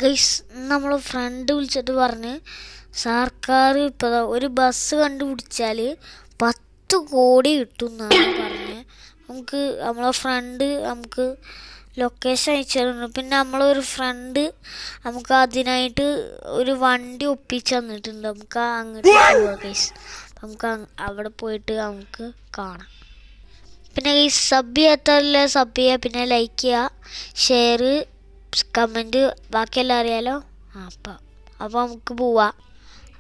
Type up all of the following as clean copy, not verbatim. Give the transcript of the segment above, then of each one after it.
Guys നമ്മൾ front വിളിച്ചിട്ട് പറഞ്ഞ് സർക്കാർ ഇപ്പോൾ ഒരു ബസ് കണ്ടുപിടിച്ചാൽ 10 കോടി കിട്ടും എന്നാണ് പറഞ്ഞത്. നമുക്ക് നമ്മളെ ഫ്രണ്ട് നമുക്ക് ലൊക്കേഷൻ അയച്ചു തരുന്നു. പിന്നെ നമ്മളൊരു ഫ്രണ്ട് നമുക്ക് അതിനായിട്ട് ഒരു വണ്ടി ഒപ്പിച്ച് തന്നിട്ടുണ്ട്. നമുക്ക് അങ്ങോട്ട് പോവാം ഗൈസ്. നമുക്ക് അവിടെ പോയിട്ട് നമുക്ക് കാണാം. പിന്നെ ഗൈസ് സബ് ചെയ്യാത്തല്ലേ സബ് ചെയ്യുക, പിന്നെ ലൈക്ക് ചെയ്യുക, ഷെയർ, കമൻറ്റ്, ബാക്കിയെല്ലാം അറിയാലോ. അപ്പോൾ നമുക്ക് പോവാം.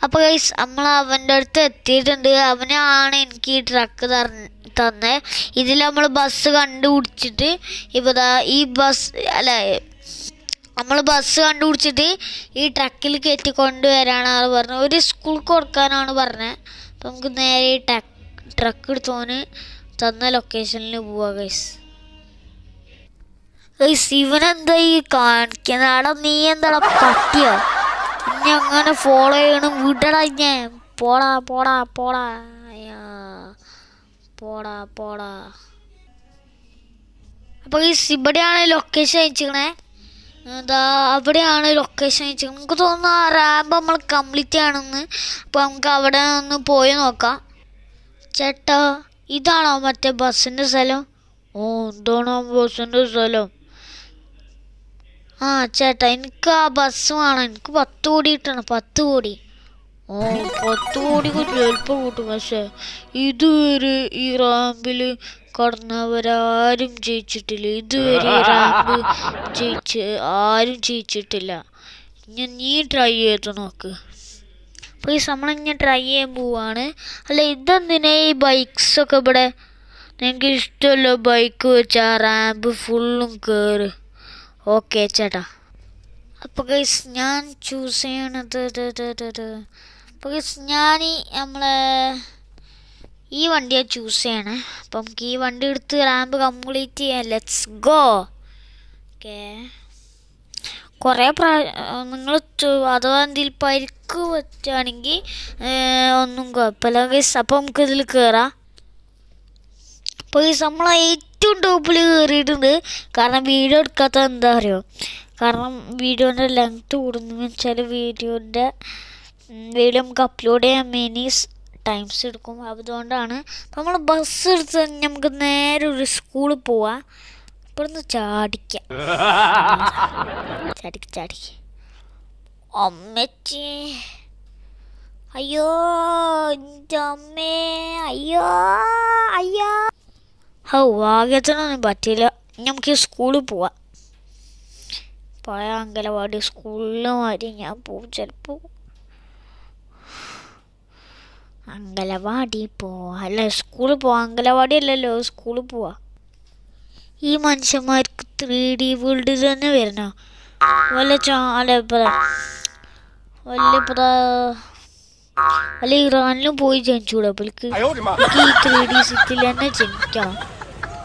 അപ്പോൾ ഗൈസ് നമ്മൾ അവൻ്റെ അടുത്ത് എത്തിയിട്ടുണ്ട്. അവനാണ് എനിക്ക് ഈ ട്രക്ക് തന്നെ. ഇതിൽ നമ്മൾ ബസ് കണ്ടുപിടിച്ചിട്ട് ഇപ്പോൾ ഈ ബസ് അല്ല നമ്മൾ ബസ് കണ്ടുപിടിച്ചിട്ട് ഈ ട്രക്കിൽ കയറ്റി കൊണ്ടുവരാനാണ് ആൾ പറഞ്ഞത്. ഒരു സ്കൂൾ കൊടുക്കാനാണ് പറഞ്ഞത്. അപ്പോൾ നമുക്ക് നേരെ ഈ ട്രക്ക് എടുത്തോന് തന്ന ലൊക്കേഷനിൽ പോവാം ഗൈസ്. ഗൈസ് ഇവനെന്താ ഈ കാണിക്കുന്നത്? ആടാ നീ എന്താടാ പട്ടിയോ? ഇനി അങ്ങനെ ഫോളോ ചെയ്യണം. വിടടാ ഞാൻ. പോടാ പോടാ പോടാ പോടാ പോടാ. അപ്പോൾ ഗൈസ് ഇവിടെയാണ് ലൊക്കേഷൻ അയച്ചിക്കണേ. എന്താ അവിടെയാണ് ലൊക്കേഷൻ അയച്ചിരിക്കുന്നത്. നമുക്ക് തോന്നുന്നു ആ റാമ്പ് നമ്മൾ കംപ്ലീറ്റ് ചെയ്യണമെന്ന്. അപ്പോൾ നമുക്ക് അവിടെ ഒന്ന് പോയി നോക്കാം. ചേട്ടാ ഇതാണോ മറ്റേ ബസ്സിൻ്റെ സ്ഥലം? ഓ എന്താണോ ബസ്സിൻ്റെ സ്ഥലം? ആ ചേട്ടാ എനിക്ക് ആ ബസ് വേണം. എനിക്ക് 10 കോടി കിട്ടണം. 10 കോടി. ഓ 10 കോടിക്ക് ചിലപ്പോൾ കൂട്ടും. പക്ഷേ ഇതുവരെ ഈ റാമ്പിൽ കടന്നവരാരും ജയിച്ചിട്ടില്ല. ഇതുവരെ ഈ റാമ്പ് ആരും ജയിച്ചിട്ടില്ല. നീ ട്രൈ ചെയ്ത് നോക്ക്. പ്ലീസ് നമ്മളിങ്ങനെ ട്രൈ ചെയ്യാൻ പോവാണ്. അല്ല ഇതെന്തിനാ ഈ ബൈക്സൊക്കെ ഇവിടെ? എനിക്ക് ഇഷ്ടമല്ല ബൈക്ക് വെച്ച് ആ റാമ്പ് ഫുള്ളും കയറ്. ഓക്കെ ചേട്ടാ. അപ്പോൾ ഗൈസ് ഞാൻ ചൂസ് ചെയ്യണത് അപ്പോൾ ഗൈസ് ഞാൻ നമ്മളെ ഈ വണ്ടിയാണ് ചൂസ് ചെയ്യണേ. അപ്പം നമുക്ക് ഈ വണ്ടി എടുത്ത് റാമ്പ് കംപ്ലീറ്റ് ചെയ്യാം. Let's go. ഓക്കെ കുറേ നിങ്ങൾ അഥവാ എന്തെങ്കിലും പരിക്ക് പറ്റുകയാണെങ്കിൽ ഒന്നും കുഴപ്പമില്ല ഗൈസ്. അപ്പോൾ നമുക്ക് ഇതിൽ കയറാം. അപ്പോൾ ഗൈസ് നമ്മൾ ഏറ്റവും ടോപ്പിൽ കയറിയിട്ടുണ്ട്. കാരണം വീഡിയോ എടുക്കാത്ത എന്താ അറിയോ? കാരണം വീഡിയോൻ്റെ ലെങ്ത്ത് കൂടുന്നു വെച്ചാൽ വീഡിയോ നമുക്ക് അപ്ലോഡ് ചെയ്യാൻ മെനി ടൈംസ് എടുക്കും. അതുകൊണ്ടാണ് നമ്മൾ ബസ് എടുത്ത് നമുക്ക് നേരെ ഒരു സ്കൂളിൽ പോവാം. ഇവിടുന്ന് ചാടിക്കാം. ചാടിക്ക് അമ്മച്ചി. അയ്യോ എൻ്റെ അമ്മേ. അയ്യോ അയ്യോ. ഭാഗ്യത്തിനൊന്നും പറ്റില്ല. നമുക്ക് സ്കൂളിൽ പോവാം. പഴയ അങ്കലവാടി സ്കൂളിൽ മാറി ഞാൻ പോവും ചിലപ്പോൾ. അങ്കലവാടി പോവാം. അല്ല സ്കൂളിൽ പോവാം. അങ്കലവാടി അല്ലല്ലോ, സ്കൂളിൽ പോവാം. ഈ മനുഷ്യന്മാർക്ക് 3D വേൾഡിൽ തന്നെ വരണോ? വല്ല ഇറാനിലും പോയി ജനിച്ചൂടെ? അപ്പോഴേക്ക് ഈ 3D സിറ്റിയിൽ തന്നെ ജനിക്കണം.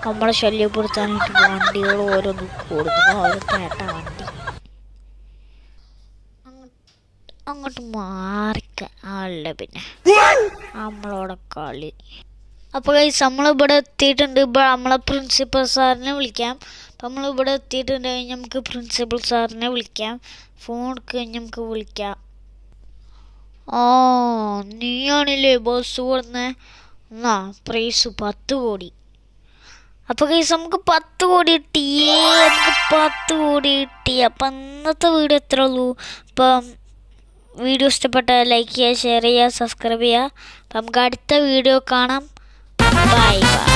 നമ്മളെ ശല്യപ്പെടുത്താനായിട്ട് വണ്ടികൾ ഓരോന്നും കൊടുക്കുന്നു. ഓരോ പേട്ട വണ്ടി അങ്ങോട്ട് മാറിക്ക ആളില്ല. പിന്നെ നമ്മളോടെ കളി. അപ്പോൾ ഗൈസ് നമ്മളിവിടെ എത്തിയിട്ടുണ്ട്. ഇപ്പോൾ നമ്മളെ പ്രിൻസിപ്പൽ സാറിനെ വിളിക്കാം. അപ്പം നമ്മളിവിടെ എത്തിയിട്ടുണ്ട്. കഴിഞ്ഞ് നമുക്ക് പ്രിൻസിപ്പൽ സാറിനെ വിളിക്കാം. ഫോൺ കഴിഞ്ഞ് നമുക്ക് വിളിക്കാം. നീയാണില്ലേ ബസ് കൊടുന്നേ? എന്നാ പ്രൈസ് 10 കോടി. അപ്പോൾ ഗൈസ് നമുക്ക് 10 കോടി കിട്ടിയേ. നമുക്ക് 10 കോടി കിട്ടി. അപ്പം ഇന്നത്തെ വീഡിയോ എത്ര ഉള്ളൂ. അപ്പം വീഡിയോ ഇഷ്ടപ്പെട്ടാൽ ലൈക്ക് ചെയ്യുക, ഷെയർ ചെയ്യുക, സബ്സ്ക്രൈബ് ചെയ്യുക. അപ്പം നമുക്ക് അടുത്ത വീഡിയോ കാണാം. Bye bye.